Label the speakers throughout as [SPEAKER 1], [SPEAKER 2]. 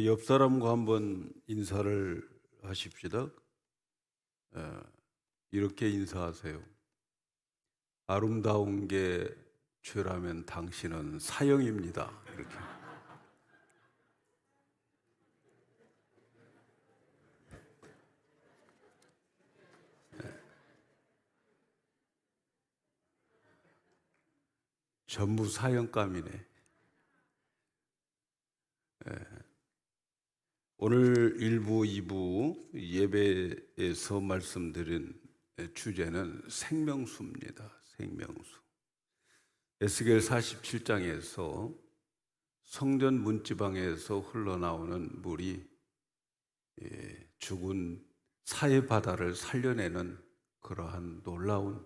[SPEAKER 1] 옆 사람과 한번 인사를 하십시다. 이렇게 인사하세요. 아름다운 게 죄라면 당신은 사형입니다. 이렇게. 전부 사형감이네. 오늘 1부, 2부 예배에서 말씀드린 주제는 생명수입니다. 생명수. 에스겔 47장에서 성전 문지방에서 흘러나오는 물이 죽은 사해 바다를 살려내는 그러한 놀라운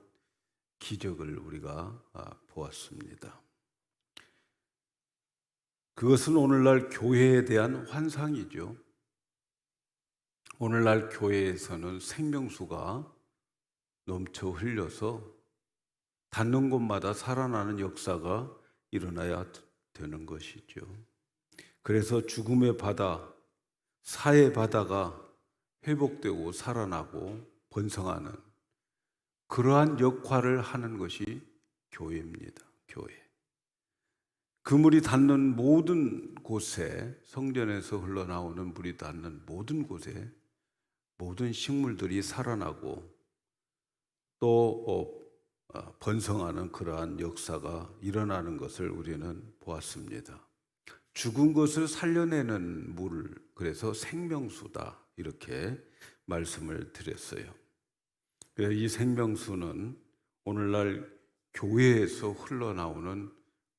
[SPEAKER 1] 기적을 우리가 보았습니다. 그것은 오늘날 교회에 대한 환상이죠. 오늘날 교회에서는 생명수가 넘쳐 흘려서 닿는 곳마다 살아나는 역사가 일어나야 되는 것이죠. 그래서 죽음의 바다, 사해 바다가 회복되고 살아나고 번성하는 그러한 역할을 하는 것이 교회입니다. 교회. 그 물이 닿는 모든 곳에, 성전에서 흘러나오는 물이 닿는 모든 곳에 모든 식물들이 살아나고 또 번성하는 그러한 역사가 일어나는 것을 우리는 보았습니다. 죽은 것을 살려내는 물, 그래서 생명수다, 이렇게 말씀을 드렸어요. 이 생명수는 오늘날 교회에서 흘러나오는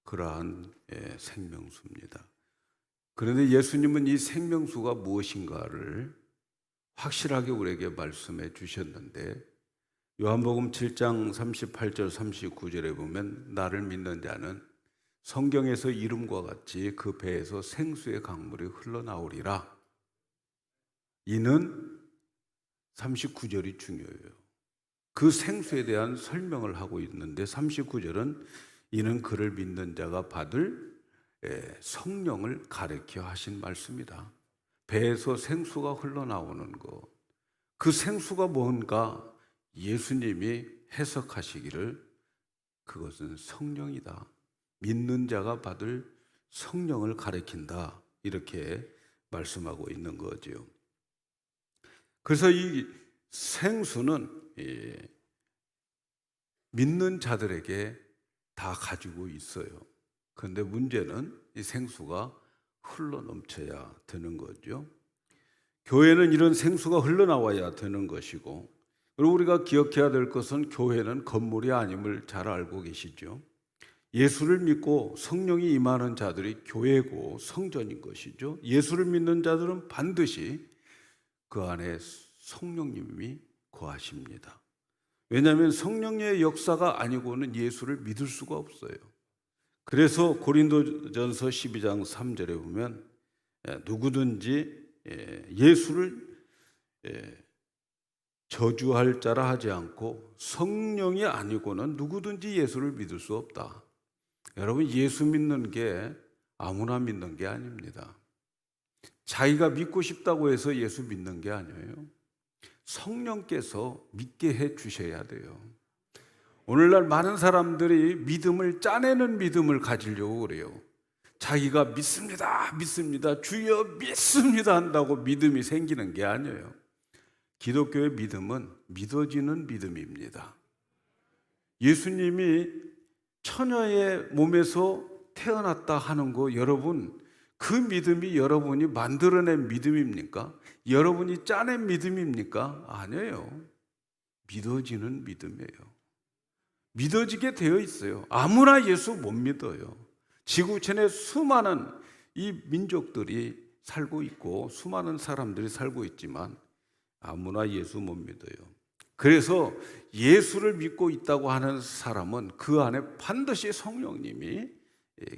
[SPEAKER 1] 그러한 생명수입니다. 그런데 예수님은 이 생명수가 무엇인가를 확실하게 우리에게 말씀해 주셨는데, 요한복음 7장 38절 39절에 보면 나를 믿는 자는 성경에서 이름과 같이 그 배에서 생수의 강물이 흘러나오리라. 이는 39절이 중요해요. 그 생수에 대한 설명을 하고 있는데 39절은 이는 그를 믿는 자가 받을 성령을 가르쳐 하신 말씀이다. 배에서 생수가 흘러나오는 것, 그 생수가 뭔가 예수님이 해석하시기를 그것은 성령이다. 믿는 자가 받을 성령을 가리킨다. 이렇게 말씀하고 있는 거죠. 그래서 이 생수는 믿는 자들에게 다 가지고 있어요. 그런데 문제는 이 생수가 흘러넘쳐야 되는 거죠. 교회는 이런 생수가 흘러나와야 되는 것이고, 그리고 우리가 기억해야 될 것은 교회는 건물이 아님을 잘 알고 계시죠. 예수를 믿고 성령이 임하는 자들이 교회고 성전인 것이죠. 예수를 믿는 자들은 반드시 그 안에 성령님이 거하십니다. 왜냐하면 성령의 역사가 아니고는 예수를 믿을 수가 없어요. 그래서 고린도전서 12장 3절에 보면 누구든지 예수를 저주할 자라 하지 않고 성령이 아니고는 누구든지 예수를 믿을 수 없다. 여러분, 예수 믿는 게 아무나 믿는 게 아닙니다. 자기가 믿고 싶다고 해서 예수 믿는 게 아니에요. 성령께서 믿게 해 주셔야 돼요. 오늘날 많은 사람들이 믿음을 짜내는 믿음을 가지려고 그래요. 자기가 믿습니다, 믿습니다, 주여 믿습니다 한다고 믿음이 생기는 게 아니에요. 기독교의 믿음은 믿어지는 믿음입니다. 예수님이 처녀의 몸에서 태어났다 하는 거, 여러분, 그 믿음이 여러분이 만들어낸 믿음입니까? 여러분이 짜낸 믿음입니까? 아니에요. 믿어지는 믿음이에요. 믿어지게 되어 있어요. 아무나 예수 못 믿어요. 지구촌에 수많은 이 민족들이 살고 있고 수많은 사람들이 살고 있지만 아무나 예수 못 믿어요. 그래서 예수를 믿고 있다고 하는 사람은 그 안에 반드시 성령님이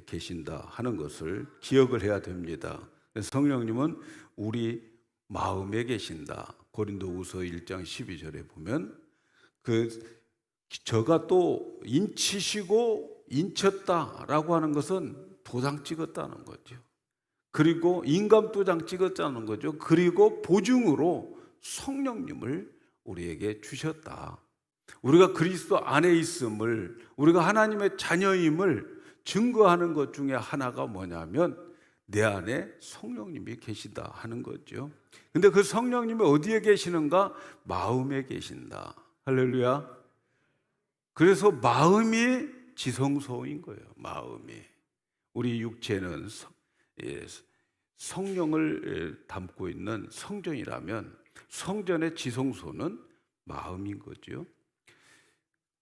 [SPEAKER 1] 계신다 하는 것을 기억을 해야 됩니다. 성령님은 우리 마음에 계신다. 고린도후서 1장 12절에 보면 저가 또 인치시고 인쳤다라고 하는 것은 도장 찍었다는 거죠. 그리고 인감도장 찍었다는 거죠. 그리고 보증으로 성령님을 우리에게 주셨다. 우리가 그리스도 안에 있음을, 우리가 하나님의 자녀임을 증거하는 것 중에 하나가 뭐냐면 내 안에 성령님이 계시다 하는 거죠. 근데 그 성령님이 어디에 계시는가? 마음에 계신다. 할렐루야. 그래서 마음이 지성소인 거예요. 마음이. 우리 육체는 성령을 담고 있는 성전이라면 성전의 지성소는 마음인 거죠.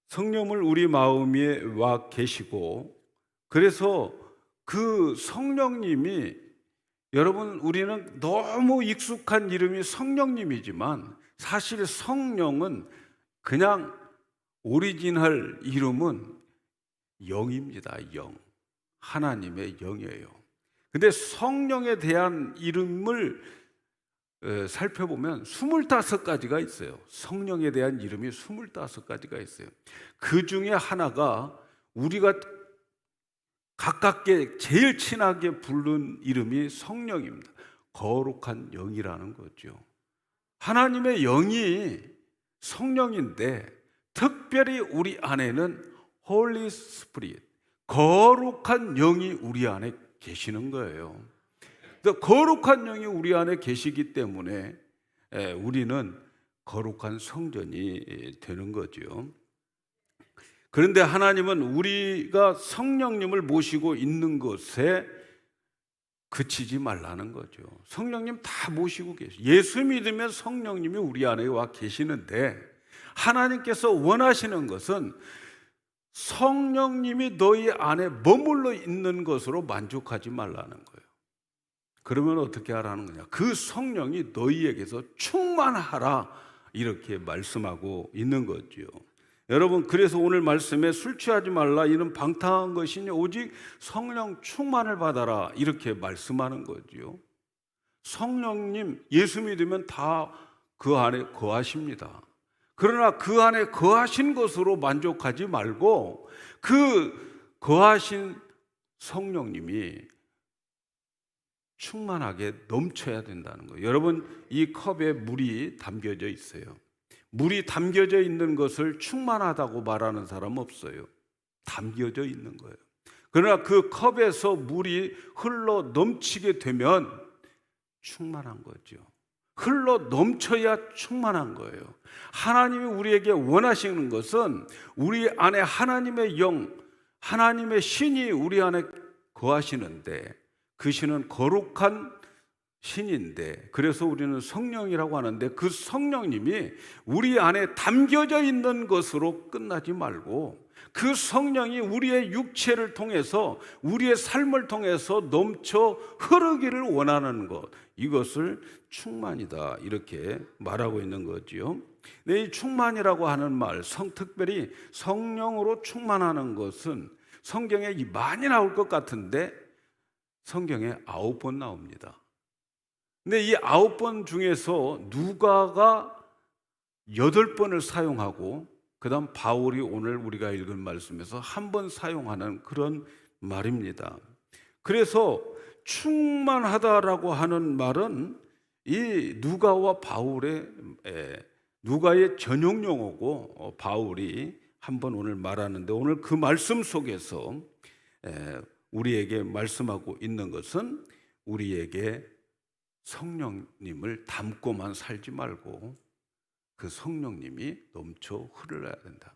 [SPEAKER 1] 성령을 우리 마음에 와 계시고, 그래서 그 성령님이, 여러분 우리는 너무 익숙한 이름이 성령님이지만 사실 성령은 그냥 오리지널 이름은 영입니다. 영. 하나님의 영이에요. 근데 성령에 대한 이름을 살펴보면 25가지가 있어요. 성령에 대한 이름이 25가지가 있어요. 그 중에 하나가 우리가 가깝게 제일 친하게 부른 이름이 성령입니다. 거룩한 영이라는 거죠. 하나님의 영이 성령인데 특별히 우리 안에는 Holy Spirit, 거룩한 영이 우리 안에 계시는 거예요. 거룩한 영이 우리 안에 계시기 때문에 우리는 거룩한 성전이 되는 거죠. 그런데 하나님은 우리가 성령님을 모시고 있는 것에 그치지 말라는 거죠. 성령님 다 모시고 계시고, 예수 믿으면 성령님이 우리 안에 와 계시는데 하나님께서 원하시는 것은 성령님이 너희 안에 머물러 있는 것으로 만족하지 말라는 거예요. 그러면 어떻게 하라는 거냐? 그 성령이 너희에게서 충만하라, 이렇게 말씀하고 있는 거죠. 여러분, 그래서 오늘 말씀에 술 취하지 말라, 이는 방탕한 것이니 오직 성령 충만을 받아라, 이렇게 말씀하는 거죠. 성령님, 예수 믿으면 다 그 안에 거하십니다. 그러나 그 안에 거하신 것으로 만족하지 말고 그 거하신 성령님이 충만하게 넘쳐야 된다는 거예요. 여러분, 이 컵에 물이 담겨져 있어요. 물이 담겨져 있는 것을 충만하다고 말하는 사람 없어요. 담겨져 있는 거예요. 그러나 그 컵에서 물이 흘러 넘치게 되면 충만한 거죠. 흘러 넘쳐야 충만한 거예요. 하나님이 우리에게 원하시는 것은 우리 안에 하나님의 영, 하나님의 신이 우리 안에 거하시는데, 그 신은 거룩한 신인데, 그래서 우리는 성령이라고 하는데, 그 성령님이 우리 안에 담겨져 있는 것으로 끝나지 말고 그 성령이 우리의 육체를 통해서, 우리의 삶을 통해서 넘쳐 흐르기를 원하는 것, 이것을 충만이다, 이렇게 말하고 있는 거지요. 이 충만이라고 하는 말, 특별히 성령으로 충만하는 것은 성경에 많이 나올 것 같은데 성경에 9번 나옵니다. 근데 이 9번 중에서 누가가 8번을 사용하고, 그 다음 바울이 오늘 우리가 읽은 말씀에서 한 번 사용하는 그런 말입니다. 그래서 충만하다라고 하는 말은 이 누가와 바울의, 누가의 전용 용어고 바울이 한 번 오늘 말하는데, 오늘 그 말씀 속에서 우리에게 말씀하고 있는 것은 우리에게 성령님을 담고만 살지 말고 그 성령님이 넘쳐 흐르러야 된다.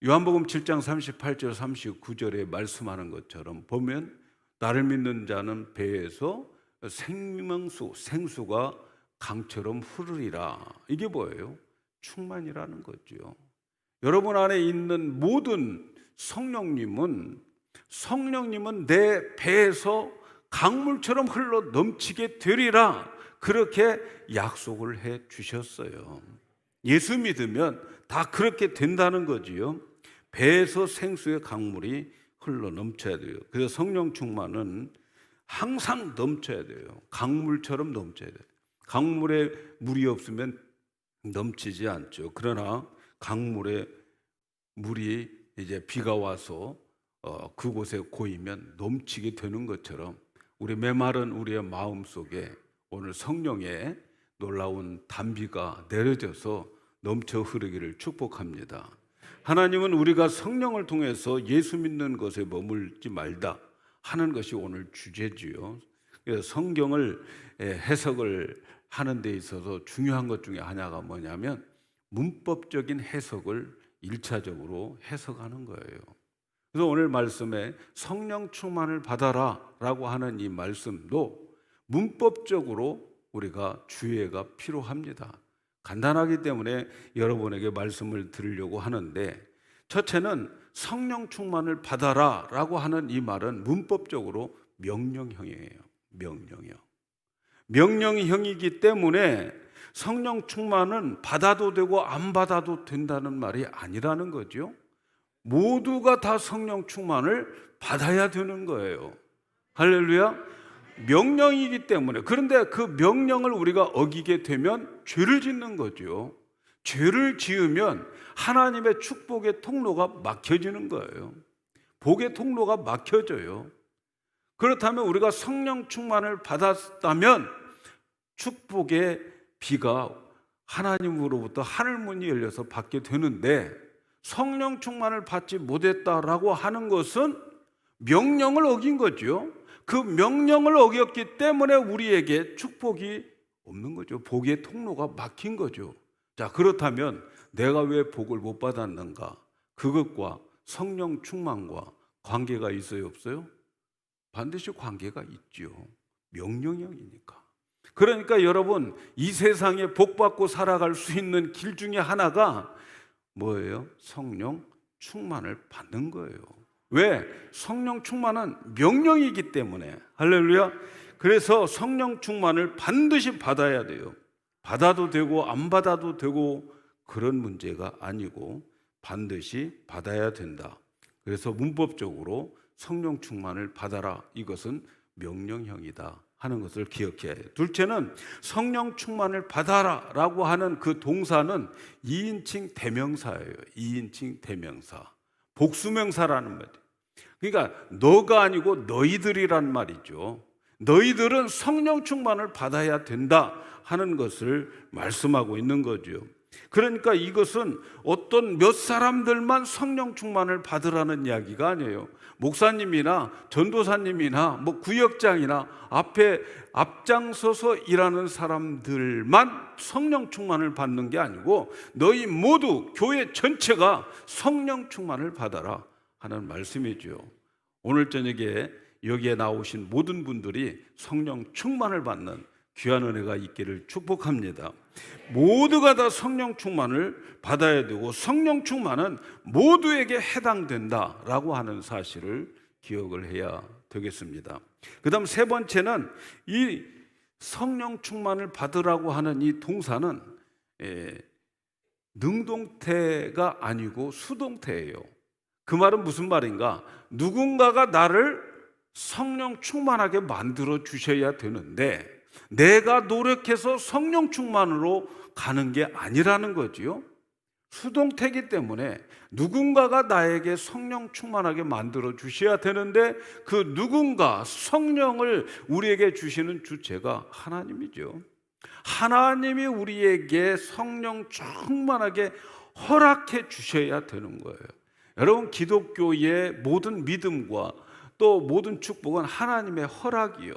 [SPEAKER 1] 요한복음 7장 38절 39절에 말씀하는 것처럼 보면, 나를 믿는 자는 배에서 생명수, 생수가 강처럼 흐르리라. 이게 뭐예요? 충만이라는 거죠. 여러분 안에 있는 모든 성령님은 내 배에서 강물처럼 흘러 넘치게 되리라, 그렇게 약속을 해 주셨어요. 예수 믿으면 다 그렇게 된다는 거지요. 배에서 생수의 강물이 흘러 넘쳐야 돼요. 그래서 성령 충만은 항상 넘쳐야 돼요. 강물처럼 넘쳐야 돼요. 강물에 물이 없으면 넘치지 않죠. 그러나 강물에 물이 이제 비가 와서 그곳에 고이면 넘치게 되는 것처럼 우리 메마른 우리의 마음 속에 오늘 성령의 놀라운 단비가 내려져서 넘쳐 흐르기를 축복합니다. 하나님은 우리가 성령을 통해서 예수 믿는 것에 머물지 말다 하는 것이 오늘 주제지요. 그래서 성경을 해석을 하는 데 있어서 중요한 것 중에 하나가 뭐냐면 문법적인 해석을 1차적으로 해석하는 거예요. 그래서 오늘 말씀에 성령 충만을 받아라 라고 하는 이 말씀도 문법적으로 우리가 주의가 필요합니다. 간단하기 때문에 여러분에게 말씀을 드리려고 하는데, 첫째는 성령 충만을 받아라 라고 하는 이 말은 문법적으로 명령형이에요. 명령형이기 때문에 성령 충만은 받아도 되고 안 받아도 된다는 말이 아니라는 거죠. 모두가 다 성령 충만을 받아야 되는 거예요. 할렐루야. 명령이기 때문에. 그런데 그 명령을 우리가 어기게 되면 죄를 짓는 거죠. 죄를 지으면 하나님의 축복의 통로가 막혀지는 거예요. 복의 통로가 막혀져요. 그렇다면 우리가 성령 충만을 받았다면 축복의 비가 하나님으로부터 하늘문이 열려서 받게 되는데, 성령 충만을 받지 못했다라고 하는 것은 명령을 어긴 거죠. 그 명령을 어겼기 때문에 우리에게 축복이 없는 거죠. 복의 통로가 막힌 거죠. 자, 그렇다면 내가 왜 복을 못 받았는가? 그것과 성령 충만과 관계가 있어요, 없어요? 반드시 관계가 있죠. 명령형이니까. 그러니까 여러분, 이 세상에 복 받고 살아갈 수 있는 길 중에 하나가 뭐예요? 성령 충만을 받는 거예요. 왜? 성령 충만은 명령이기 때문에. 할렐루야. 그래서 성령 충만을 반드시 받아야 돼요. 받아도 되고 안 받아도 되고 그런 문제가 아니고 반드시 받아야 된다. 그래서 문법적으로 성령 충만을 받아라, 이것은 명령형이다 하는 것을 기억해야 해요. 둘째는 성령 충만을 받아라 라고 하는 그 동사는 2인칭 대명사예요. 2인칭 대명사. 복수명사라는 말이에요. 그러니까 너가 아니고 너희들이란 말이죠. 너희들은 성령 충만을 받아야 된다 하는 것을 말씀하고 있는 거죠. 그러니까 이것은 어떤 몇 사람들만 성령 충만을 받으라는 이야기가 아니에요. 목사님이나 전도사님이나 구역장이나 앞에 앞장서서 일하는 사람들만 성령 충만을 받는 게 아니고 너희 모두 교회 전체가 성령 충만을 받아라 하는 말씀이죠. 오늘 저녁에 여기에 나오신 모든 분들이 성령 충만을 받는 귀한 은혜가 있기를 축복합니다. 모두가 다 성령 충만을 받아야 되고 성령 충만은 모두에게 해당된다라고 하는 사실을 기억을 해야 되겠습니다. 그 다음 세 번째는 이 성령 충만을 받으라고 하는 이 동사는 능동태가 아니고 수동태예요. 그 말은 무슨 말인가? 누군가가 나를 성령 충만하게 만들어 주셔야 되는데 내가 노력해서 성령 충만으로 가는 게 아니라는 거지요. 수동태이기 때문에 누군가가 나에게 성령 충만하게 만들어 주셔야 되는데 그 누군가, 성령을 우리에게 주시는 주체가 하나님이죠. 하나님이 우리에게 성령 충만하게 허락해 주셔야 되는 거예요. 여러분, 기독교의 모든 믿음과 또 모든 축복은 하나님의 허락이요.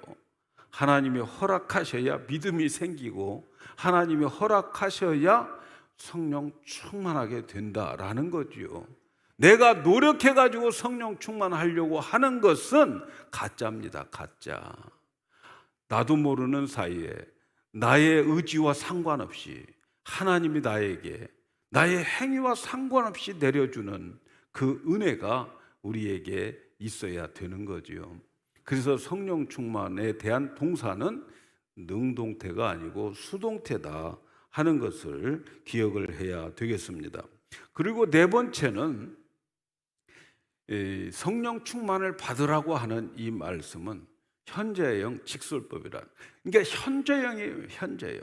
[SPEAKER 1] 하나님이 허락하셔야 믿음이 생기고 하나님이 허락하셔야 성령 충만하게 된다라는 거지요. 내가 노력해가지고 성령 충만하려고 하는 것은 가짜입니다. 가짜. 나도 모르는 사이에 나의 의지와 상관없이 하나님이 나에게 나의 행위와 상관없이 내려주는 그 은혜가 우리에게 있어야 되는 거지요. 그래서 성령 충만에 대한 동사는 능동태가 아니고 수동태다 하는 것을 기억을 해야 되겠습니다. 그리고 네 번째는 성령 충만을 받으라고 하는 이 말씀은 현재형 직설법이라. 그러니까 현재형이에요. 현재형.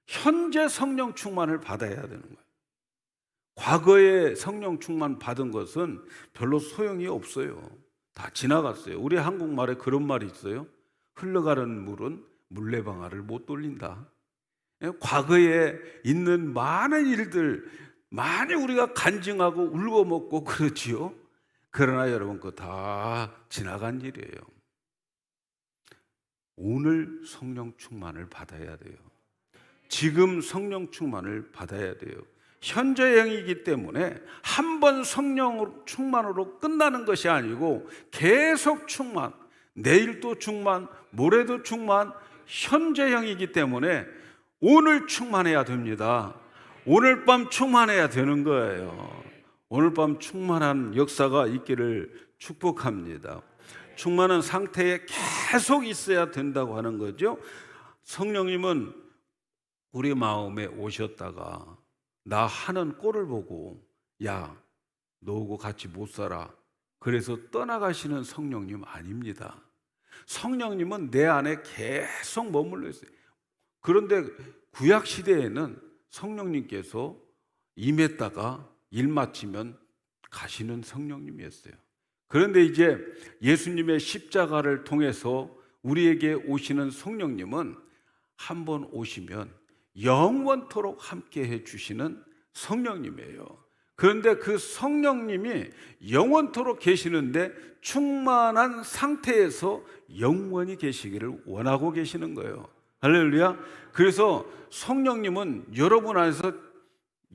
[SPEAKER 1] 현재 성령 충만을 받아야 되는 거예요. 과거에 성령 충만 받은 것은 별로 소용이 없어요. 다 지나갔어요. 우리 한국말에 그런 말이 있어요. 흘러가는 물은 물레방아를 못 돌린다. 과거에 있는 많은 일들 많이 우리가 간증하고 울고먹고 그러지요. 그러나 여러분 그거 다 지나간 일이에요. 오늘 성령 충만을 받아야 돼요. 지금 성령 충만을 받아야 돼요. 현재형이기 때문에 한 번 성령 충만으로 끝나는 것이 아니고 계속 충만, 내일도 충만, 모레도 충만, 현재형이기 때문에 오늘 충만해야 됩니다. 오늘 밤 충만해야 되는 거예요. 오늘 밤 충만한 역사가 있기를 축복합니다. 충만한 상태에 계속 있어야 된다고 하는 거죠. 성령님은 우리 마음에 오셨다가 나 하는 꼴을 보고 야, 너하고 같이 못 살아. 그래서 떠나가시는 성령님 아닙니다. 성령님은 내 안에 계속 머물러 있어요. 그런데 구약 시대에는 성령님께서 임했다가 일 마치면 가시는 성령님이었어요. 그런데 이제 예수님의 십자가를 통해서 우리에게 오시는 성령님은 한 번 오시면 영원토록 함께 해주시는 성령님이에요. 그런데 그 성령님이 영원토록 계시는데 충만한 상태에서 영원히 계시기를 원하고 계시는 거예요. 할렐루야. 그래서 성령님은 여러분 안에서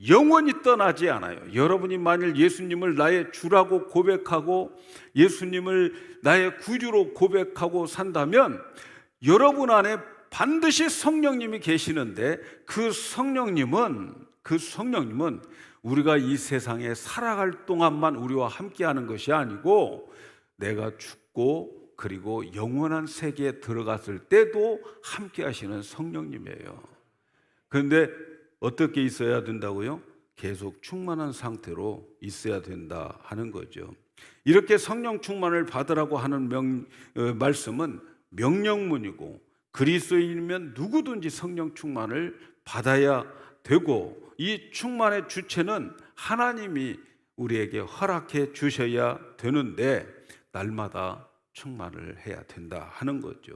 [SPEAKER 1] 영원히 떠나지 않아요. 여러분이 만일 예수님을 나의 주라고 고백하고 예수님을 나의 구주로 고백하고 산다면 여러분 안에 반드시 성령님이 계시는데 그 성령님은 우리가 이 세상에 살아갈 동안만 우리와 함께하는 것이 아니고 내가 죽고 그리고 영원한 세계에 들어갔을 때도 함께 하시는 성령님이에요. 그런데 어떻게 있어야 된다고요? 계속 충만한 상태로 있어야 된다 하는 거죠. 이렇게 성령 충만을 받으라고 하는 말씀은 명령문이고 그리스도인이면 누구든지 성령 충만을 받아야 되고 이 충만의 주체는 하나님이 우리에게 허락해 주셔야 되는데 날마다 충만을 해야 된다 하는 거죠.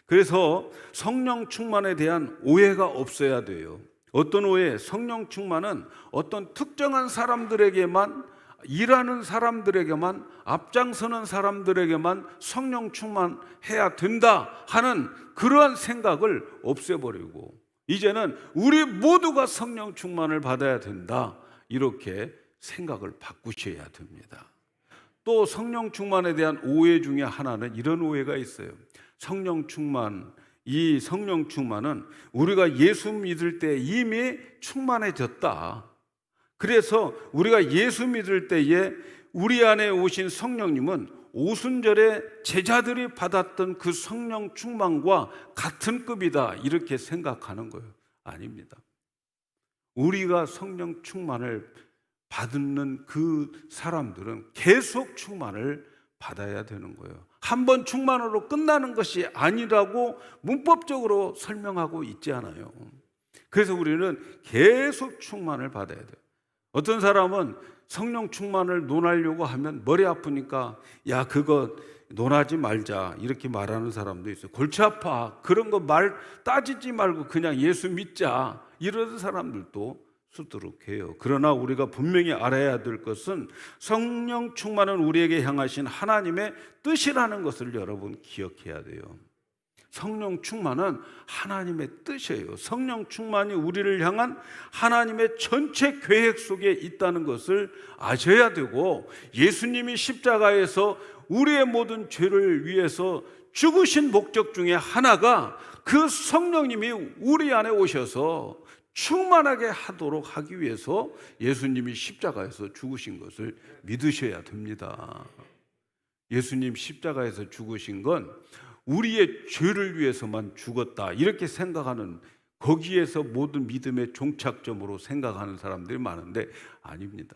[SPEAKER 1] 그래서 성령 충만에 대한 오해가 없어야 돼요. 어떤 오해? 성령 충만은 어떤 특정한 사람들에게만, 일하는 사람들에게만, 앞장서는 사람들에게만 성령 충만해야 된다 하는 그러한 생각을 없애버리고 이제는 우리 모두가 성령 충만을 받아야 된다 이렇게 생각을 바꾸셔야 됩니다. 또 성령 충만에 대한 오해 중에 하나는 이런 오해가 있어요. 이 성령 충만은 우리가 예수 믿을 때 이미 충만해졌다. 그래서 우리가 예수 믿을 때에 우리 안에 오신 성령님은 오순절에 제자들이 받았던 그 성령 충만과 같은 급이다 이렇게 생각하는 거예요. 아닙니다. 우리가 성령 충만을 받는 그 사람들은 계속 충만을 받아야 되는 거예요. 한 번 충만으로 끝나는 것이 아니라고 문법적으로 설명하고 있지 않아요. 그래서 우리는 계속 충만을 받아야 돼요. 어떤 사람은 성령 충만을 논하려고 하면 머리 아프니까 야 그거 논하지 말자 이렇게 말하는 사람도 있어요. 골치 아파 그런 거 말 따지지 말고 그냥 예수 믿자 이런 사람들도 수두룩해요. 그러나 우리가 분명히 알아야 될 것은 성령 충만은 우리에게 향하신 하나님의 뜻이라는 것을 여러분 기억해야 돼요. 성령 충만은 하나님의 뜻이에요. 성령 충만이 우리를 향한 하나님의 전체 계획 속에 있다는 것을 아셔야 되고 예수님이 십자가에서 우리의 모든 죄를 위해서 죽으신 목적 중에 하나가 그 성령님이 우리 안에 오셔서 충만하게 하도록 하기 위해서 예수님이 십자가에서 죽으신 것을 믿으셔야 됩니다. 예수님 십자가에서 죽으신 건 우리의 죄를 위해서만 죽었다 이렇게 생각하는 거기에서 모든 믿음의 종착점으로 생각하는 사람들이 많은데 아닙니다.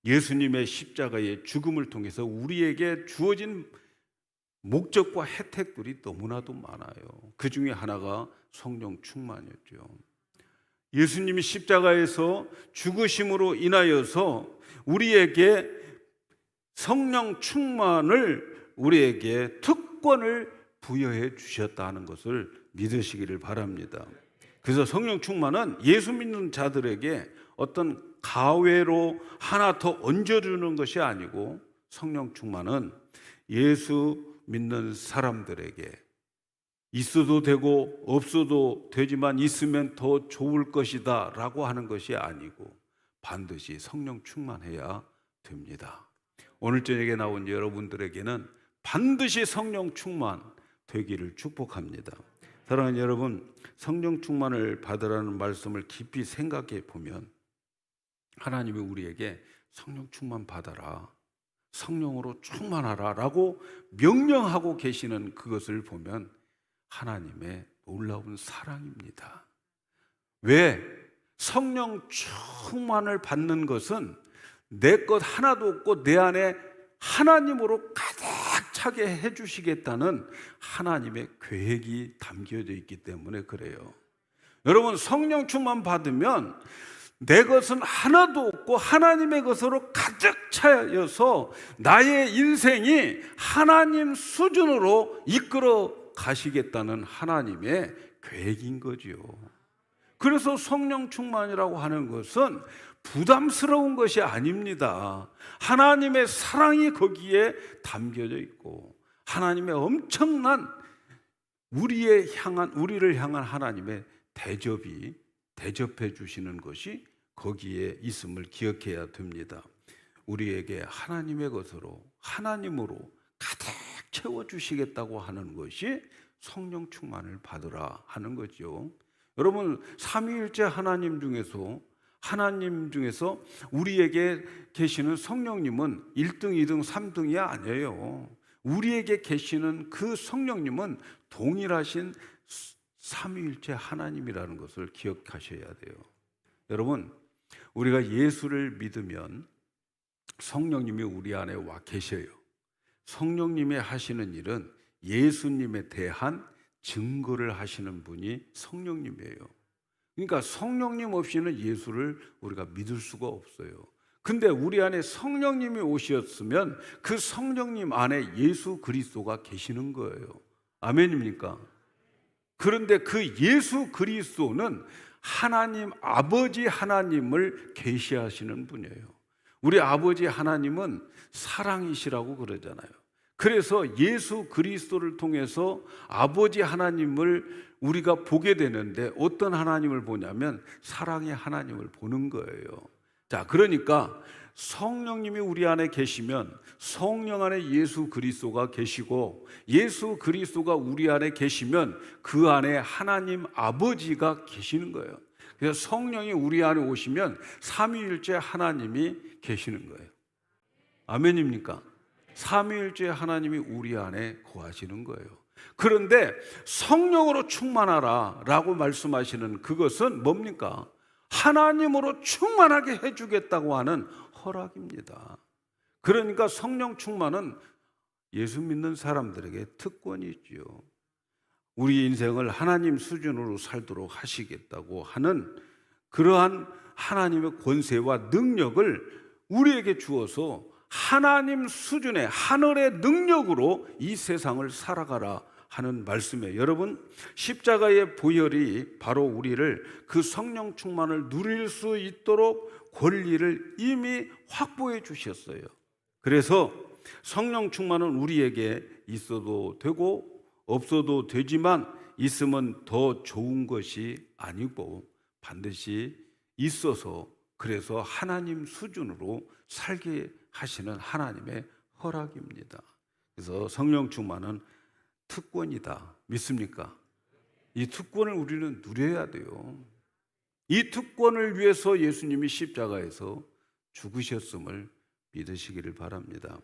[SPEAKER 1] 예수님의 십자가의 죽음을 통해서 우리에게 주어진 목적과 혜택들이 너무나도 많아요. 그 중에 하나가 성령 충만이었죠. 예수님이 십자가에서 죽으심으로 인하여서 우리에게 성령 충만을 우리에게 특권을 부여해 주셨다는 것을 믿으시기를 바랍니다. 그래서 성령 충만은 예수 믿는 자들에게 어떤 가외로 하나 더 얹어주는 것이 아니고, 성령 충만은 예수 믿는 사람들에게 있어도 되고 없어도 되지만 있으면 더 좋을 것이다 라고 하는 것이 아니고, 반드시 성령 충만해야 됩니다. 오늘 저녁에 나온 여러분들에게는 반드시 성령 충만 되기를 축복합니다. 사랑하는 여러분, 성령 충만을 받으라는 말씀을 깊이 생각해 보면 하나님이 우리에게 성령 충만 받아라, 성령으로 충만하라 라고 명령하고 계시는 그것을 보면 하나님의 놀라운 사랑입니다. 왜? 성령 충만을 받는 것은 내 것 하나도 없고 내 안에 하나님으로 가득 차게 해주시겠다는 하나님의 계획이 담겨져 있기 때문에 그래요. 여러분, 성령 충만 받으면 내 것은 하나도 없고 하나님의 것으로 가득 차여서 나의 인생이 하나님 수준으로 이끌어 가시겠다는 하나님의 계획인 거지요. 그래서 성령 충만이라고 하는 것은 부담스러운 것이 아닙니다. 하나님의 사랑이 거기에 담겨져 있고, 하나님의 엄청난 우리를 향한 하나님의 대접해 주시는 것이 거기에 있음을 기억해야 됩니다. 우리에게 하나님의 것으로, 하나님으로 가득 채워주시겠다고 하는 것이 성령 충만을 받으라 하는 거죠. 여러분, 삼위일체 하나님 중에서 우리에게 계시는 성령님은 1등, 2등, 3등이 아니에요. 우리에게 계시는 그 성령님은 동일하신 삼위일체 하나님이라는 것을 기억하셔야 돼요. 여러분, 우리가 예수를 믿으면 성령님이 우리 안에 와 계셔요. 성령님이 하시는 일은 예수님에 대한 증거를 하시는 분이 성령님이에요. 그러니까 성령님 없이는 예수를 우리가 믿을 수가 없어요. 근데 우리 안에 성령님이 오셨으면 그 성령님 안에 예수 그리스도가 계시는 거예요. 아멘입니까? 그런데 그 예수 그리스도는 하나님 아버지 하나님을 계시하시는 분이에요. 우리 아버지 하나님은 사랑이시라고 그러잖아요. 그래서 예수 그리스도를 통해서 아버지 하나님을 우리가 보게 되는데, 어떤 하나님을 보냐면 사랑의 하나님을 보는 거예요. 자, 그러니까 성령님이 우리 안에 계시면 성령 안에 예수 그리스도가 계시고, 예수 그리스도가 우리 안에 계시면 그 안에 하나님 아버지가 계시는 거예요. 그래서 성령이 우리 안에 오시면 삼위일체 하나님이 계시는 거예요. 아멘입니까? 삼위일체 하나님이 우리 안에 거하시는 거예요. 그런데 성령으로 충만하라 라고 말씀하시는 그것은 뭡니까? 하나님으로 충만하게 해주겠다고 하는 허락입니다. 그러니까 성령 충만은 예수 믿는 사람들에게 특권이 있지요. 우리 인생을 하나님 수준으로 살도록 하시겠다고 하는 그러한 하나님의 권세와 능력을 우리에게 주어서 하나님 수준의 하늘의 능력으로 이 세상을 살아가라 하는 말씀이에요. 여러분, 십자가의 보혈이 바로 우리를 그 성령 충만을 누릴 수 있도록 권리를 이미 확보해 주셨어요. 그래서 성령 충만은 우리에게 있어도 되고 없어도 되지만 있으면 더 좋은 것이 아니고 반드시 있어서, 그래서 하나님 수준으로 살게 하시는 하나님의 허락입니다. 그래서 성령 충만은 특권이다. 믿습니까? 이 특권을 우리는 누려야 돼요. 이 특권을 위해서 예수님이 십자가에서 죽으셨음을 믿으시기를 바랍니다.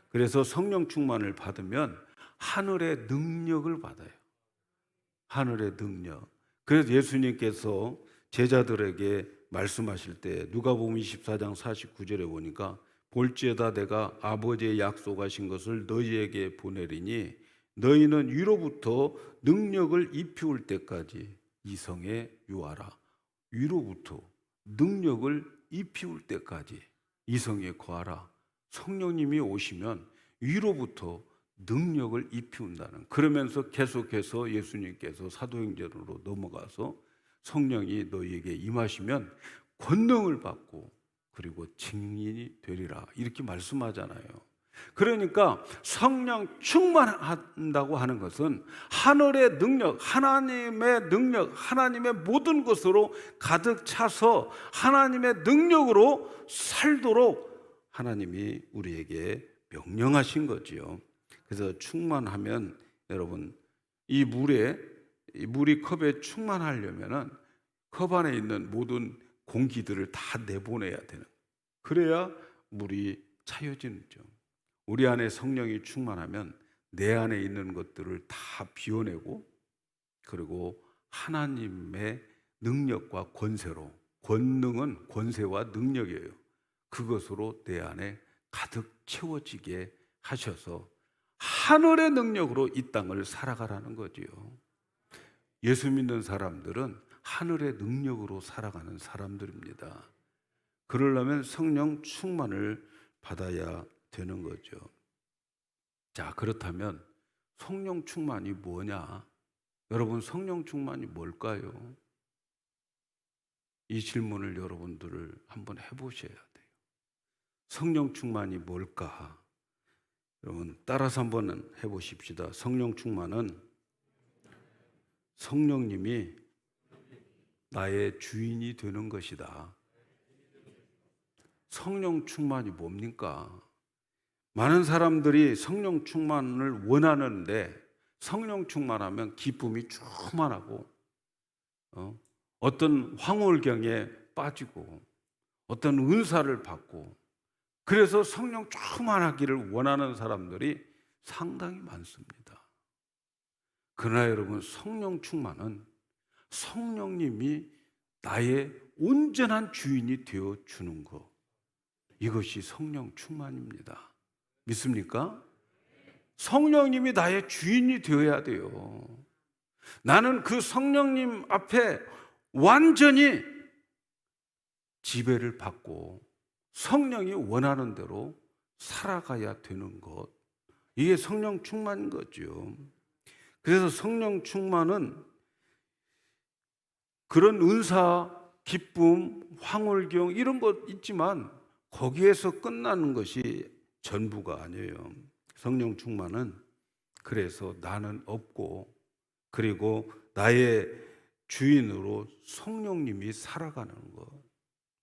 [SPEAKER 1] 그래서 성령 충만을 받으면 하늘의 능력을 받아요. 하늘의 능력. 그래서 예수님께서 제자들에게 말씀하실 때 누가복음 24장 49절에 보니까 볼지어다 내가 아버지의 약속하신 것을 너희에게 보내리니 너희는 위로부터 능력을 입히울 때까지 이성에 유하라. 위로부터 능력을 입히울 때까지 이성에 거하라. 성령님이 오시면 위로부터 능력을 입히운다는, 그러면서 계속해서 예수님께서 사도행전으로 넘어가서 성령이 너희에게 임하시면 권능을 받고 그리고 증인이 되리라 이렇게 말씀하잖아요. 그러니까 성령 충만한다고 하는 것은 하늘의 능력, 하나님의 능력, 하나님의 모든 것으로 가득 차서 하나님의 능력으로 살도록 하나님이 우리에게 명령하신 거지요. 그래서 충만하면 여러분, 이 물이 컵에 충만하려면은 컵 안에 있는 모든 공기들을 다 내보내야 되는, 그래야 물이 차여지죠. 우리 안에 성령이 충만하면 내 안에 있는 것들을 다 비워내고, 그리고 하나님의 능력과 권세로, 권능은 권세와 능력이에요. 그것으로 내 안에 가득 채워지게 하셔서 하늘의 능력으로 이 땅을 살아가라는 거지요. 예수 믿는 사람들은 하늘의 능력으로 살아가는 사람들입니다. 그러려면 성령 충만을 받아야 되는 거죠. 자, 그렇다면 성령 충만이 뭐냐? 여러분, 성령 충만이 뭘까요? 이 질문을 여러분들을 한번 해보셔야 돼요. 성령 충만이 뭘까? 여러분, 따라서 한번 해보십시다. 성령 충만은 성령님이 나의 주인이 되는 것이다. 성령 충만이 뭡니까? 많은 사람들이 성령 충만을 원하는데 성령 충만하면 기쁨이 충만하고 어떤 황홀경에 빠지고 어떤 은사를 받고, 그래서 성령 충만하기를 원하는 사람들이 상당히 많습니다. 그러나 여러분, 성령 충만은 성령님이 나의 온전한 주인이 되어 주는 것, 이것이 성령 충만입니다. 믿습니까? 성령님이 나의 주인이 되어야 돼요. 나는 그 성령님 앞에 완전히 지배를 받고 성령이 원하는 대로 살아가야 되는 것, 이게 성령 충만인 거죠. 그래서 성령 충만은 그런 은사, 기쁨, 황홀경 이런 것 있지만 거기에서 끝나는 것이 전부가 아니에요. 성령 충만은 그래서 나는 없고, 그리고 나의 주인으로 성령님이 살아가는 것,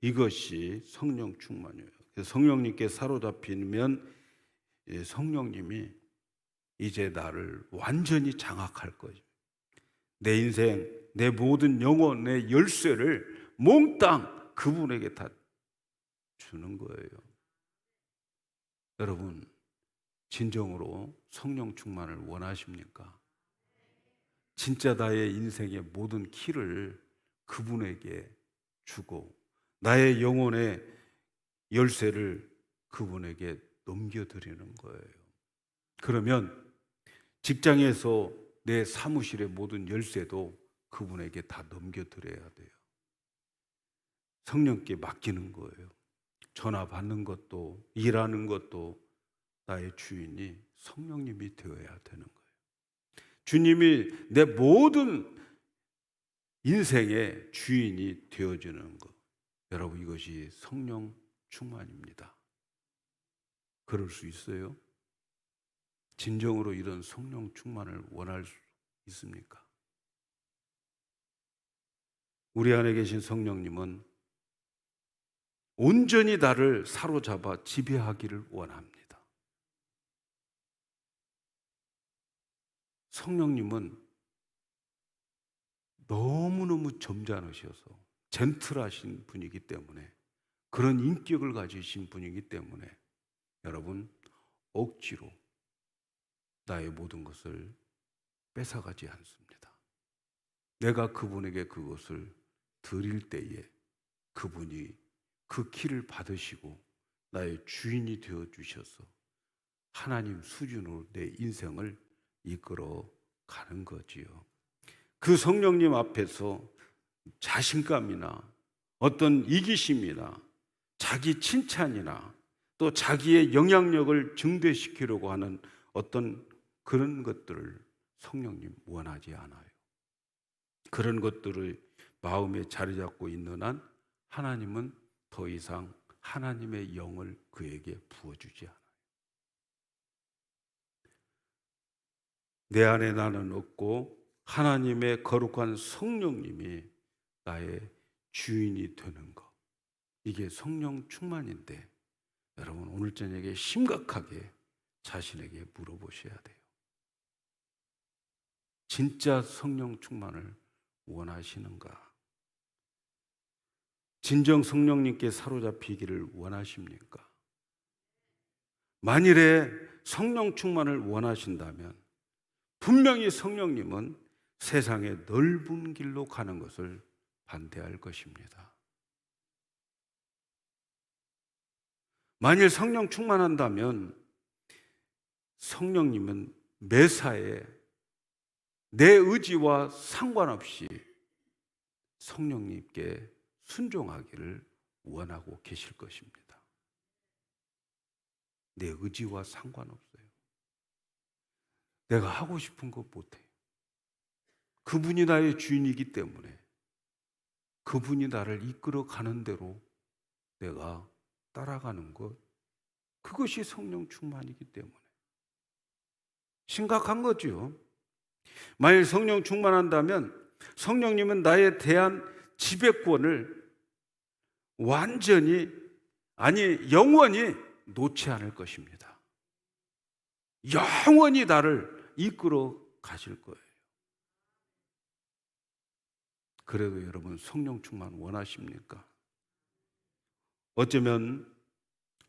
[SPEAKER 1] 이것이 성령 충만이에요. 성령님께 사로잡히면 성령님이 이제 나를 완전히 장악할 거죠. 내 인생, 내 모든 영혼, 내 열쇠를 몽땅 그분에게 다 주는 거예요. 여러분, 진정으로 성령 충만을 원하십니까? 진짜 나의 인생의 모든 키를 그분에게 주고 나의 영혼의 열쇠를 그분에게 넘겨드리는 거예요. 그러면 직장에서 내 사무실의 모든 열쇠도 그분에게 다 넘겨드려야 돼요. 성령께 맡기는 거예요. 전화 받는 것도, 일하는 것도 나의 주인이 성령님이 되어야 되는 거예요. 주님이 내 모든 인생의 주인이 되어주는 것, 여러분, 이것이 성령 충만입니다. 그럴 수 있어요? 진정으로 이런 성령 충만을 원할 수 있습니까? 우리 안에 계신 성령님은 온전히 나를 사로잡아 지배하기를 원합니다. 성령님은 너무너무 점잖으셔서 젠틀하신 분이기 때문에, 그런 인격을 가지신 분이기 때문에 여러분, 억지로 나의 모든 것을 뺏어가지 않습니다. 내가 그분에게 그것을 드릴 때에 그분이 그 키를 받으시고 나의 주인이 되어 주셔서 하나님 수준으로 내 인생을 이끌어 가는 거지요. 그 성령님 앞에서 자신감이나 어떤 이기심이나 자기 칭찬이나 또 자기의 영향력을 증대시키려고 하는 어떤 그런 것들을 성령님 원하지 않아요. 그런 것들을 마음에 자리 잡고 있는 한 하나님은 더 이상 하나님의 영을 그에게 부어주지 않아요. 내 안에 나는 없고 하나님의 거룩한 성령님이 나의 주인이 되는 것, 이게 성령 충만인데 여러분 오늘 저녁에 심각하게 자신에게 물어보셔야 돼요. 진짜 성령 충만을 원하시는가? 진정 성령님께 사로잡히기를 원하십니까? 만일에 성령 충만을 원하신다면 분명히 성령님은 세상의 넓은 길로 가는 것을 반대할 것입니다. 만일 성령 충만한다면 성령님은 매사에 내 의지와 상관없이 성령님께 순종하기를 원하고 계실 것입니다. 내 의지와 상관없어요. 내가 하고 싶은 것 못해요. 그분이 나의 주인이기 때문에 그분이 나를 이끌어 가는 대로 내가 따라가는 것, 그것이 성령 충만이기 때문에 심각한 거죠. 만일 성령 충만한다면 성령님은 나에 대한 지배권을 완전히, 아니 영원히 놓지 않을 것입니다. 영원히 나를 이끌어 가실 거예요. 그래도 여러분 성령 충만 원하십니까? 어쩌면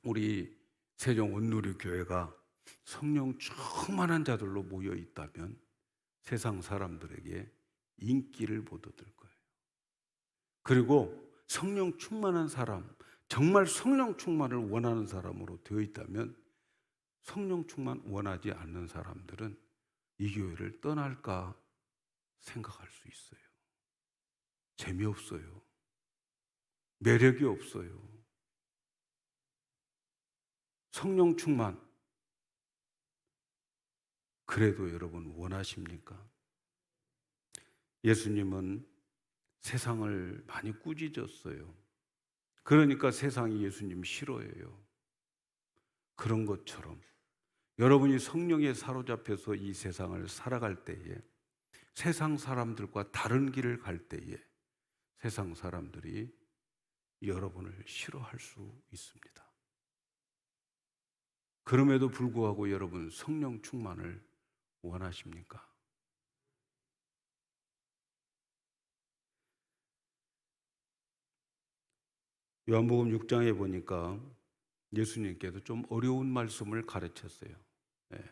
[SPEAKER 1] 우리 세종 온누리교회가 성령 충만한 자들로 모여 있다면 세상 사람들에게 인기를 못 얻을 거예요. 그리고 성령 충만한 사람, 정말 성령 충만을 원하는 사람으로 되어 있다면 성령 충만 원하지 않는 사람들은 이 교회를 떠날까 생각할 수 있어요. 재미없어요. 매력이 없어요. 성령 충만, 그래도 여러분 원하십니까? 예수님은 세상을 많이 꾸짖었어요. 그러니까 세상이 예수님 싫어해요. 그런 것처럼 여러분이 성령에 사로잡혀서 이 세상을 살아갈 때에, 세상 사람들과 다른 길을 갈 때에 세상 사람들이 여러분을 싫어할 수 있습니다. 그럼에도 불구하고 여러분 성령 충만을 원하십니까? 요한복음 6장에 보니까 예수님께서 좀 어려운 말씀을 가르쳤어요. 네.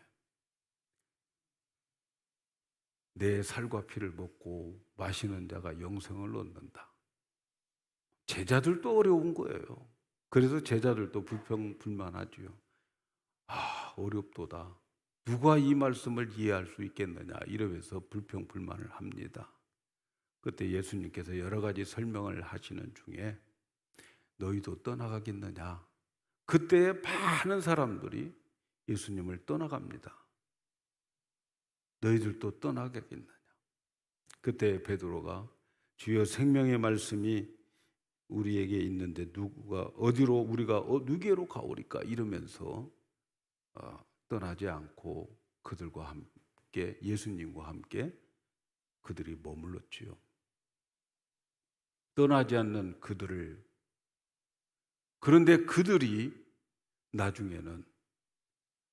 [SPEAKER 1] 내 살과 피를 먹고 마시는 자가 영생을 얻는다. 제자들도 어려운 거예요. 그래서 제자들도 불평불만하지요. 어렵도다. 누가 이 말씀을 이해할 수 있겠느냐 이러면서 불평불만을 합니다. 그때 예수님께서 여러 가지 설명을 하시는 중에 너희도 떠나가겠느냐. 그때 많은 사람들이 예수님을 떠나갑니다. 너희들도 떠나겠느냐. 그때 베드로가 주여 생명의 말씀이 우리에게 있는데 우리가 누구로 가오리까 이러면서 떠나지 않고 그들과 함께, 예수님과 함께 그들이 머물렀지요. 떠나지 않는 그들을, 그런데 그들이 나중에는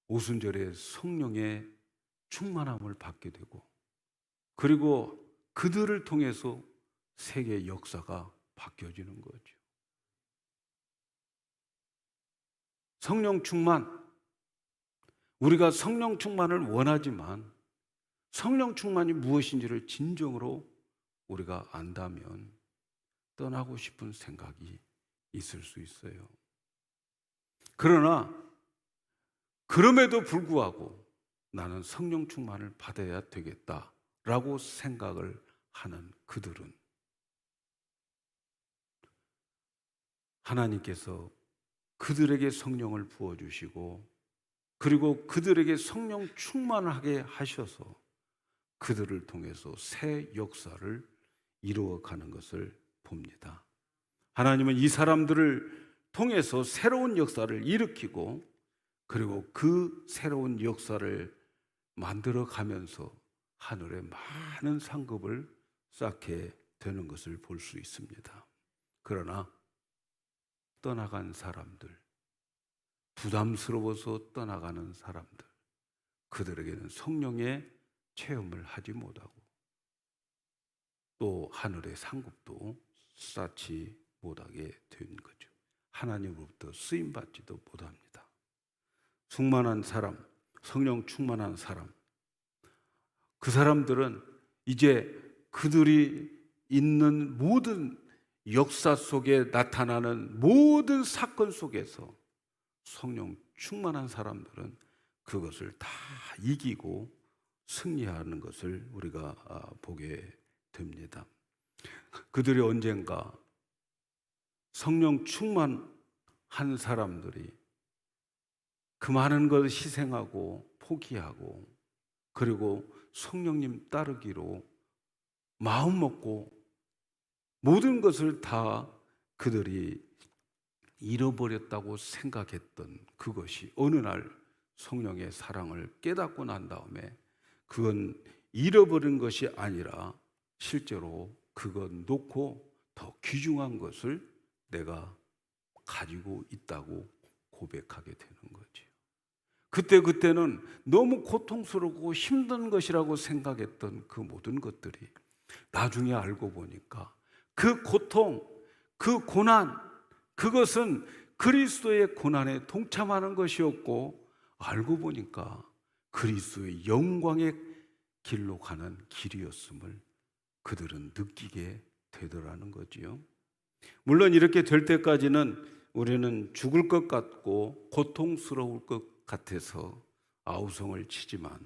[SPEAKER 1] 오순절에 성령의 충만함을 받게 되고, 그리고 그들을 통해서 세계 역사가 바뀌어지는 거죠. 성령 충만, 우리가 성령 충만을 원하지만 성령 충만이 무엇인지를 진정으로 우리가 안다면 떠나고 싶은 생각이 있을 수 있어요. 그러나 그럼에도 불구하고 나는 성령 충만을 받아야 되겠다라고 생각을 하는 그들은 하나님께서 그들에게 성령을 부어주시고 그리고 그들에게 성령 충만하게 하셔서 그들을 통해서 새 역사를 이루어가는 것을 봅니다. 하나님은 이 사람들을 통해서 새로운 역사를 일으키고 그리고 그 새로운 역사를 만들어 가면서 하늘에 많은 상급을 쌓게 되는 것을 볼 수 있습니다. 그러나 떠나간 사람들, 부담스러워서 떠나가는 사람들, 그들에게는 성령의 체험을 하지 못하고 또 하늘의 상급도 쌓지 못하게 된 거죠. 하나님으로부터 쓰임받지도 못합니다. 충만한 사람, 성령 충만한 사람, 그 사람들은 이제 그들이 있는 모든 역사 속에 나타나는 모든 사건 속에서 성령 충만한 사람들은 그것을 다 이기고 승리하는 것을 우리가 보게 됩니다. 그들이 언젠가 성령 충만한 사람들이 그 많은 것을 희생하고 포기하고 그리고 성령님 따르기로 마음 먹고 모든 것을 다 그들이 잃어버렸다고 생각했던 그것이 어느 날 성령의 사랑을 깨닫고 난 다음에 그건 잃어버린 것이 아니라 실제로 그건 놓고 더 귀중한 것을 내가 가지고 있다고 고백하게 되는 거죠. 그때는 너무 고통스럽고 힘든 것이라고 생각했던 그 모든 것들이 나중에 알고 보니까 그 고통, 그 고난, 그것은 그리스도의 고난에 동참하는 것이었고 알고 보니까 그리스도의 영광의 길로 가는 길이었음을 그들은 느끼게 되더라는 거지요. 물론 이렇게 될 때까지는 우리는 죽을 것 같고 고통스러울 것 같아서 아우성을 치지만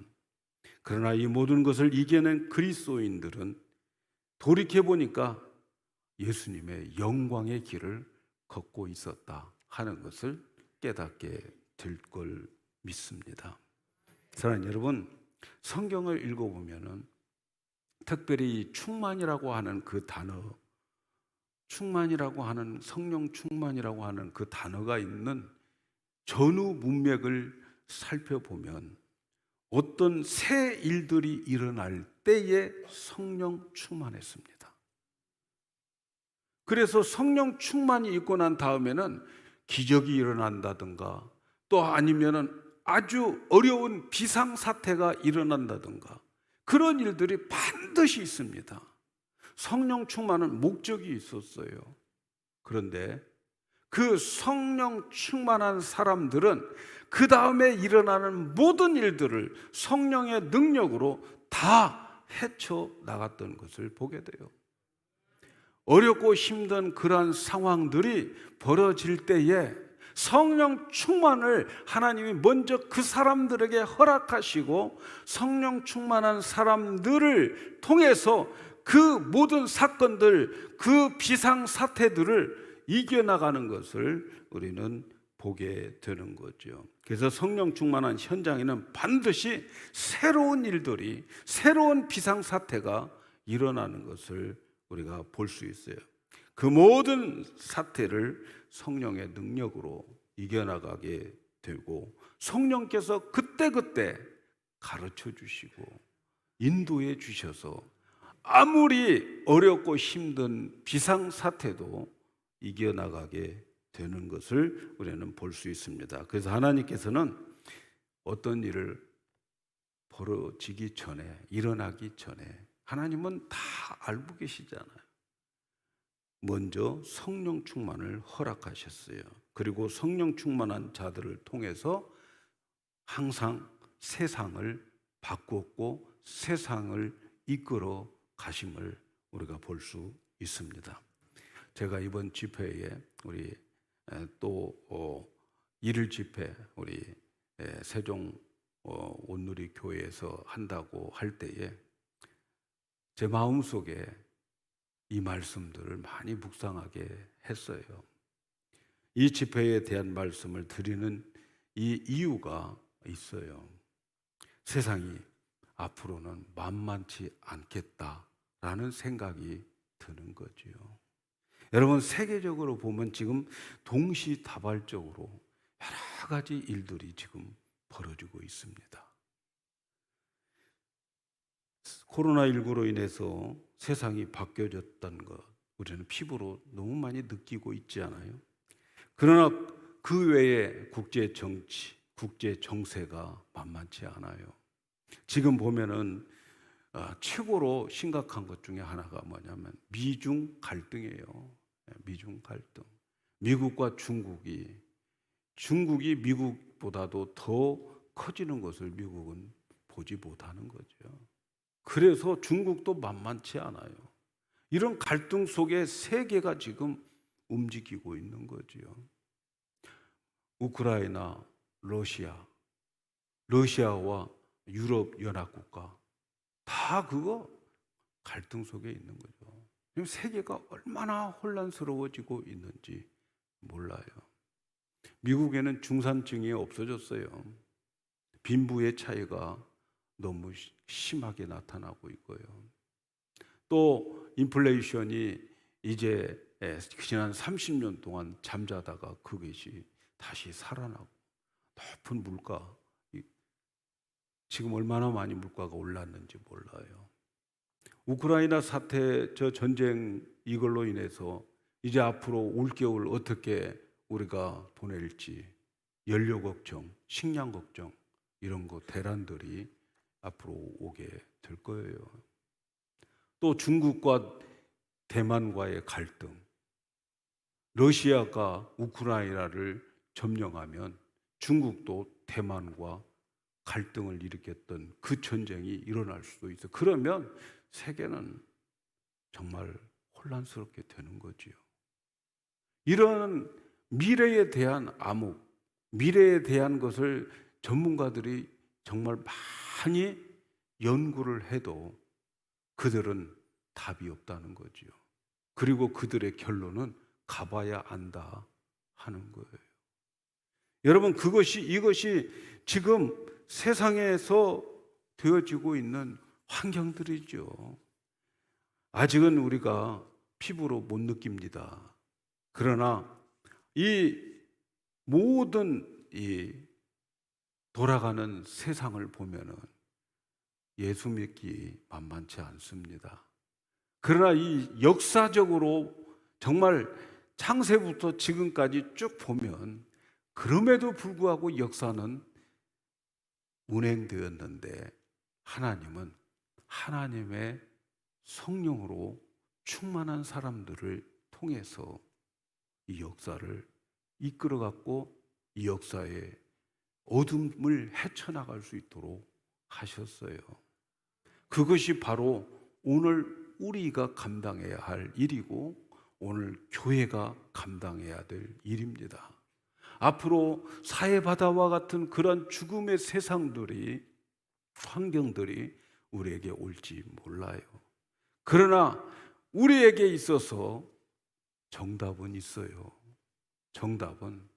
[SPEAKER 1] 그러나 이 모든 것을 이겨낸 그리스도인들은 돌이켜보니까 예수님의 영광의 길을 걷고 있었다 하는 것을 깨닫게 될 걸 믿습니다. 사랑하는 여러분, 성경을 읽어보면은 특별히 충만이라고 하는 그 단어, 충만이라고 하는 성령 충만이라고 하는 그 단어가 있는 전후 문맥을 살펴보면 어떤 새 일들이 일어날 때에 성령 충만했습니다. 그래서 성령 충만이 있고 난 다음에는 기적이 일어난다든가 또 아니면은 아주 어려운 비상사태가 일어난다든가 그런 일들이 반드시 있습니다. 성령 충만은 목적이 있었어요. 그런데 그 성령 충만한 사람들은 그 다음에 일어나는 모든 일들을 성령의 능력으로 다 헤쳐나갔던 것을 보게 돼요. 어렵고 힘든 그러한 상황들이 벌어질 때에 성령 충만을 하나님이 먼저 그 사람들에게 허락하시고 성령 충만한 사람들을 통해서 그 모든 사건들, 그 비상사태들을 이겨나가는 것을 우리는 보게 되는 거죠. 그래서 성령 충만한 현장에는 반드시 새로운 일들이, 새로운 비상사태가 일어나는 것을 우리가 볼 수 있어요. 그 모든 사태를 성령의 능력으로 이겨나가게 되고 성령께서 그때그때 가르쳐 주시고 인도해 주셔서 아무리 어렵고 힘든 비상사태도 이겨나가게 되는 것을 우리는 볼 수 있습니다. 그래서 하나님께서는 어떤 일을 벌어지기 전에, 일어나기 전에 하나님은 다 알고 계시잖아요. 먼저 성령 충만을 허락하셨어요. 그리고 성령 충만한 자들을 통해서 항상 세상을 바꾸었고 세상을 이끌어 가심을 우리가 볼 수 있습니다. 제가 이번 집회에 우리 또 1일 집회 우리 세종 온누리 교회에서 한다고 할 때에 제 마음속에 이 말씀들을 많이 묵상하게 했어요. 이 집회에 대한 말씀을 드리는 이 이유가 있어요. 세상이 앞으로는 만만치 않겠다라는 생각이 드는 거지요. 여러분, 세계적으로 보면 지금 동시다발적으로 여러 가지 일들이 지금 벌어지고 있습니다. 코로나19로 인해서 세상이 바뀌어졌다는 것, 우리는 피부로 너무 많이 느끼고 있지 않아요? 그러나 그 외에 국제 정치, 국제 정세가 만만치 않아요. 지금 보면은 최고로 심각한 것 중에 하나가 뭐냐면 미중 갈등이에요. 미중 갈등. 미국과 중국이 미국보다도 더 커지는 것을 미국은 보지 못하는 거죠. 그래서 중국도 만만치 않아요. 이런 갈등 속에 세계가 지금 움직이고 있는 거지요. 우크라이나, 러시아와 유럽 연합국가 다 그거 갈등 속에 있는 거죠. 지금 세계가 얼마나 혼란스러워지고 있는지 몰라요. 미국에는 중산층이 없어졌어요. 빈부의 차이가 너무 심하게 나타나고 있고요. 또 인플레이션이 이제 지난 30년 동안 잠자다가 그것이 다시 살아나고 높은 물가, 지금 얼마나 많이 물가가 올랐는지 몰라요. 우크라이나 사태, 저 전쟁 이걸로 인해서 이제 앞으로 올겨울 어떻게 우리가 보낼지 연료 걱정, 식량 걱정 이런 거 대란들이 앞으로 오게 될 거예요. 또 중국과 대만과의 갈등, 러시아가 우크라이나를 점령하면 중국도 대만과 갈등을 일으켰던 그 전쟁이 일어날 수도 있어요. 그러면 세계는 정말 혼란스럽게 되는 거지요. 이런 미래에 대한 암흑, 미래에 대한 것을 전문가들이 정말 많이 연구를 해도 그들은 답이 없다는 거지요. 그리고 그들의 결론은 가봐야 안다 하는 거예요. 여러분, 이것이 지금 세상에서 되어지고 있는 환경들이죠. 아직은 우리가 피부로 못 느낍니다. 그러나 이 모든 이 돌아가는 세상을 보면은 예수 믿기 만만치 않습니다. 그러나 이 역사적으로 정말 창세부터 지금까지 쭉 보면 그럼에도 불구하고 역사는 운행되었는데 하나님은 하나님의 성령으로 충만한 사람들을 통해서 이 역사를 이끌어갔고 이 역사의 어둠을 헤쳐나갈 수 있도록 하셨어요. 그것이 바로 오늘 우리가 감당해야 할 일이고 오늘 교회가 감당해야 될 일입니다. 앞으로 사해바다와 같은 그런 죽음의 세상들이, 환경들이 우리에게 올지 몰라요. 그러나 우리에게 있어서 정답은 있어요. 정답은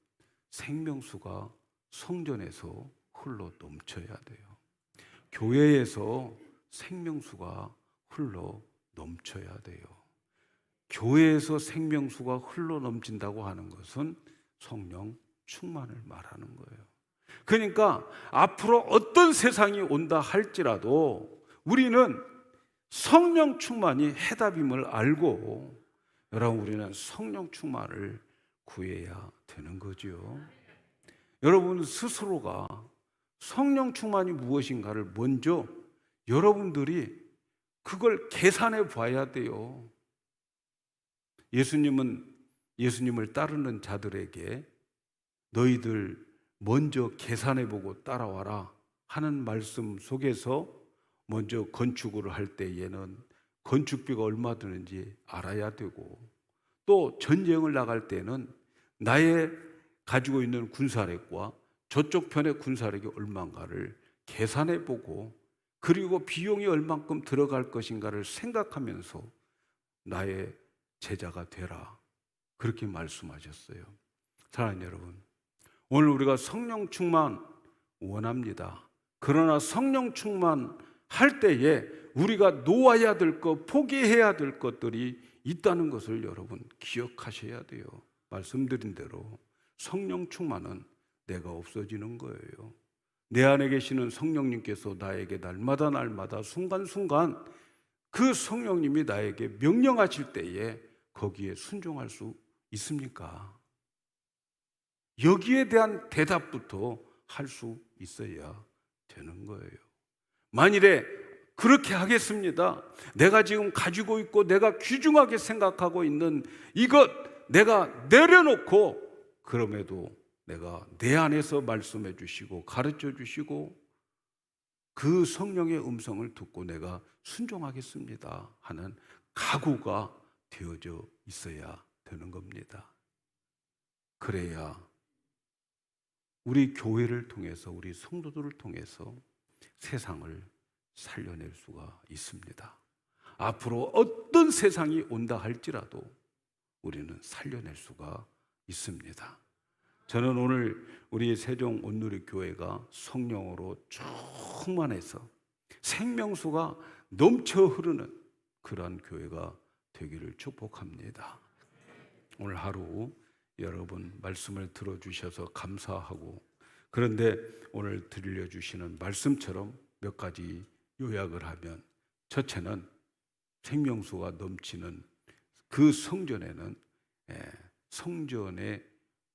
[SPEAKER 1] 생명수가 성전에서 흘러 넘쳐야 돼요. 교회에서 생명수가 흘러 넘쳐야 돼요. 교회에서 생명수가 흘러 넘친다고 하는 것은 성령 충만을 말하는 거예요. 그러니까 앞으로 어떤 세상이 온다 할지라도 우리는 성령 충만이 해답임을 알고 여러분, 우리는 성령 충만을 구해야 되는 거죠. 여러분 스스로가 성령 충만이 무엇인가를 먼저 여러분들이 그걸 계산해 봐야 돼요. 예수님을 따르는 자들에게 너희들 먼저 계산해 보고 따라와라 하는 말씀 속에서 먼저 건축을 할 때에는 건축비가 얼마 드는지 알아야 되고 또 전쟁을 나갈 때는 나의 가지고 있는 군사력과 저쪽 편의 군사력이 얼마인가를 계산해 보고 그리고 비용이 얼만큼 들어갈 것인가를 생각하면서 나의 제자가 되라. 그렇게 말씀하셨어요. 사랑하는 여러분, 오늘 우리가 성령 충만, 원합니다. 그러나 성령 충만할 때에 우리가 놓아야 될 것, 포기해야 될 것들이 있다는 것을 여러분 기억하셔야 돼요. 말씀드린 대로 성령 충만은 내가 없어지는 거예요. 내 안에 계시는 성령님께서 나에게 날마다 순간순간 그 성령님이 나에게 명령하실 때에 거기에 순종할 수 있습니까? 여기에 대한 대답부터 할 수 있어야 되는 거예요. 만일에 그렇게 하겠습니다. 내가 지금 가지고 있고 내가 귀중하게 생각하고 있는 이것 내가 내려놓고, 그럼에도 내가 내 안에서 말씀해 주시고 가르쳐 주시고 그 성령의 음성을 듣고 내가 순종하겠습니다 하는 각오가 되어져 있어야 되는 겁니다. 그래야 우리 교회를 통해서, 우리 성도들을 통해서 세상을 살려낼 수가 있습니다. 앞으로 어떤 세상이 온다 할지라도 우리는 살려낼 수가 있습니다. 저는 오늘 우리 세종 온누리교회가 성령으로 충만해서 생명수가 넘쳐 흐르는 그러한 교회가 되기를 축복합니다. 오늘 하루 여러분 말씀을 들어주셔서 감사하고, 그런데 오늘 들려주시는 말씀처럼 몇 가지 요약을 하면, 첫째는 생명수가 넘치는 그 성전에는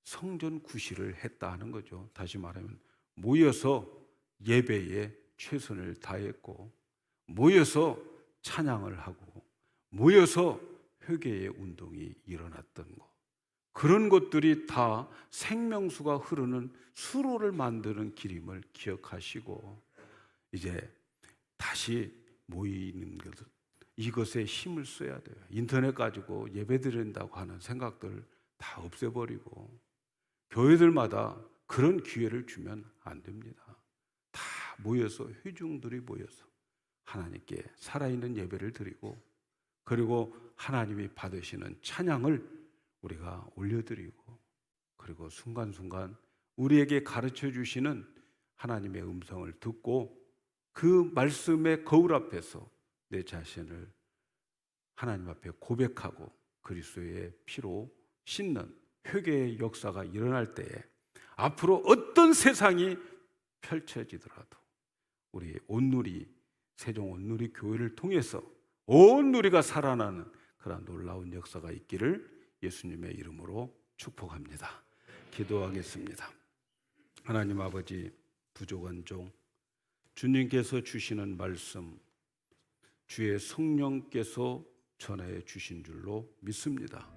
[SPEAKER 1] 성전 구실을 했다 하는 거죠. 다시 말하면 모여서 예배에 최선을 다했고, 모여서 찬양을 하고, 모여서 회개의 운동이 일어났던 것, 그런 것들이 다 생명수가 흐르는 수로를 만드는 길임을 기억하시고, 이제 다시 모이는 것, 이것에 힘을 써야 돼요. 인터넷 가지고 예배 드린다고 하는 생각들 다 없애버리고, 교회들마다 그런 기회를 주면 안 됩니다. 다 모여서, 회중들이 모여서 하나님께 살아있는 예배를 드리고, 그리고 하나님이 받으시는 찬양을 우리가 올려드리고, 그리고 순간순간 우리에게 가르쳐 주시는 하나님의 음성을 듣고 그 말씀의 거울 앞에서 내 자신을 하나님 앞에 고백하고 그리스도의 피로 씻는 회개의 역사가 일어날 때에 앞으로 어떤 세상이 펼쳐지더라도 우리 온누리, 세종 온누리 교회를 통해서 온 누리가 살아나는 그런 놀라운 역사가 있기를 예수님의 이름으로 축복합니다. 기도하겠습니다. 하나님 아버지, 부족한 종, 주님께서 주시는 말씀 주의 성령께서 전해 주신 줄로 믿습니다.